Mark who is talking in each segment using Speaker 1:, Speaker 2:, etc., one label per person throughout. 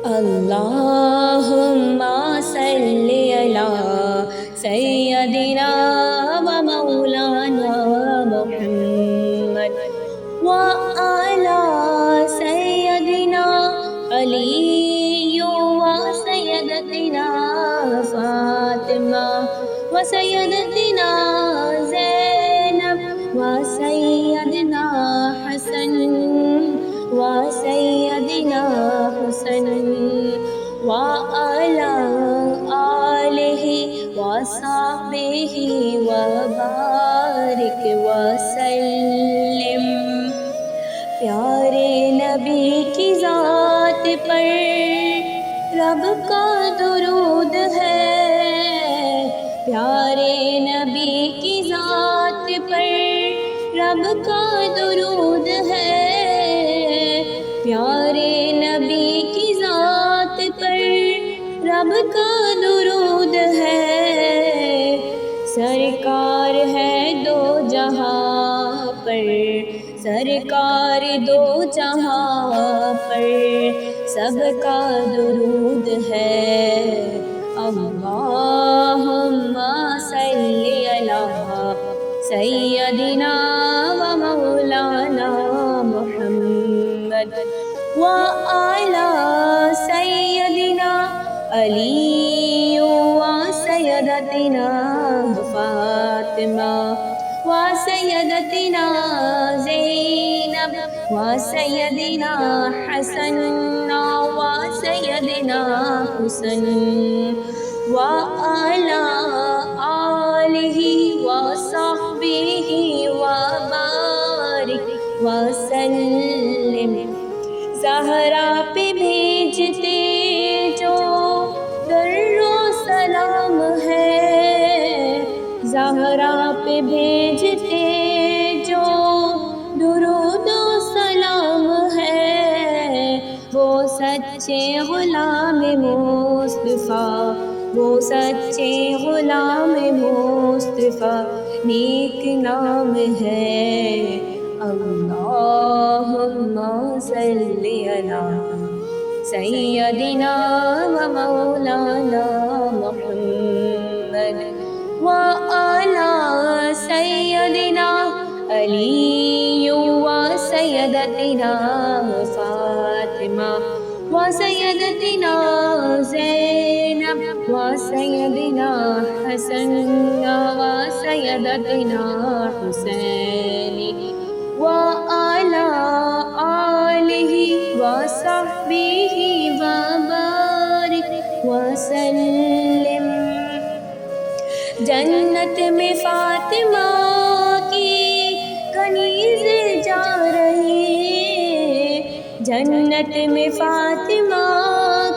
Speaker 1: اللہم صلی علی سیدنا و مولانا محمد وعلی سیدنا علی و سیدتنا فاطمہ و سیدتنا زینب و سیدنا حسن و سیدنا حسن وعلی آلہ وصحبہ وبارک وسلم۔ پیارے نبی کی ذات پر رب کا درود ہے، پیارے نبی کی ذات پر رب کا درود ہے، پیارے نبی کی ذات پر رب کا درود ہے۔ سرکار ہے دو جہاں پر، سرکار دو جہاں پر سب کا درود ہے۔ اللہم صلی علی سیدنا و مولانا محمد وعلی سیدنا علی و سیدتنا فاطمہ و سیدتنا زینب و سیدنا حسن و سیدنا حسن وعلی آلہ وصحبہ وبارک وسلم۔ زہرا پہ بھیجتے جو در و سلام ہے، زہرا پہ بھیجتے جو درود و سلام ہے، وہ سچے غلام مصطفیٰ، وہ سچے غلام مصطفیٰ نیک نام ہے۔ اللہم صلی علی سیدنا و مولانا محمد وعلی سیدنا علی و سیدتنا فاطمہ و سیدتنا زینب و سیدنا حسن و سیدتنا حسین وعلی آلہ وصحبہ وبارک وسلم۔ جنت میں فاطمہ کی کنیز جا رہی، جنت میں فاطمہ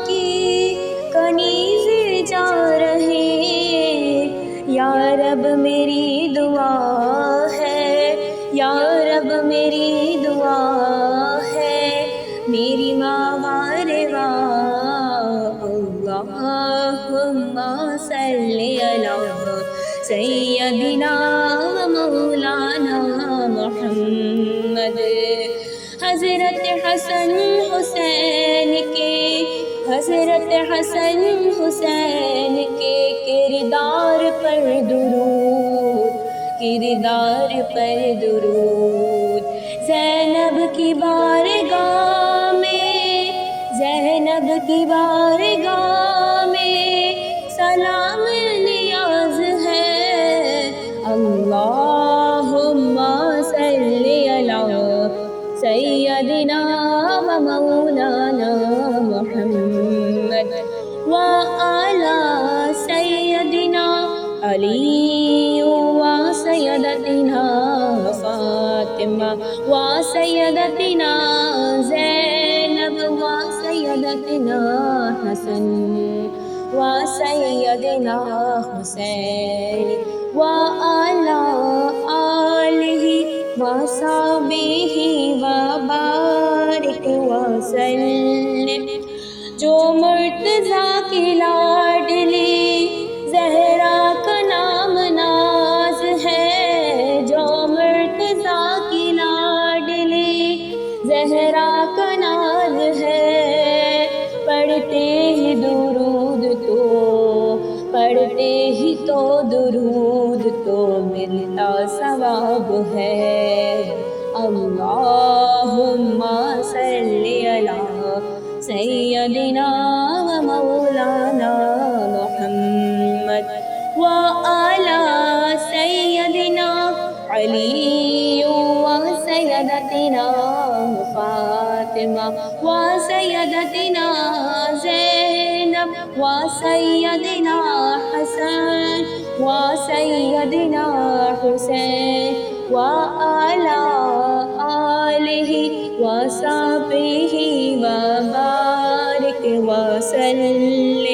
Speaker 1: کی کنیز جا رہی، یا رب میری دعا ہے، یا رب میری دعا ہے، میری ماں واروا۔ اللہم صلی علی سیدنا و مولانا محمد۔ حضرت حسن حسین کے، حضرت حسن حسین کے کردار پر درود، کردار پر درود۔ زینب کی بارگاہ میں، زینب کی بارگاہ میں سلام نیاز ہے۔ اللہم صلی علی سیدنا و مولانا محمد وعلی سیدنا علی و سیدتنا فاطمہ و سیدتنا زینب و سیدتنا حسن و سیدنا حسین وعلی آلہ وصحبہ وبارک وسلم۔ جو مرتضیٰ کی لاڈلی زہرا کا نام ناز ہے، جو مرتضیٰ کی لاڈلی زہرا کا ناز ہے، ہے۔ اللہم صلی علی سیدنا و مولانا محمد وعلی سیدنا علی و سیدتنا فاطمہ و سیدتنا زینب و سیدنا حسن و سیدنا حسین و علی آلہ و صحبہ و بارک و سلم۔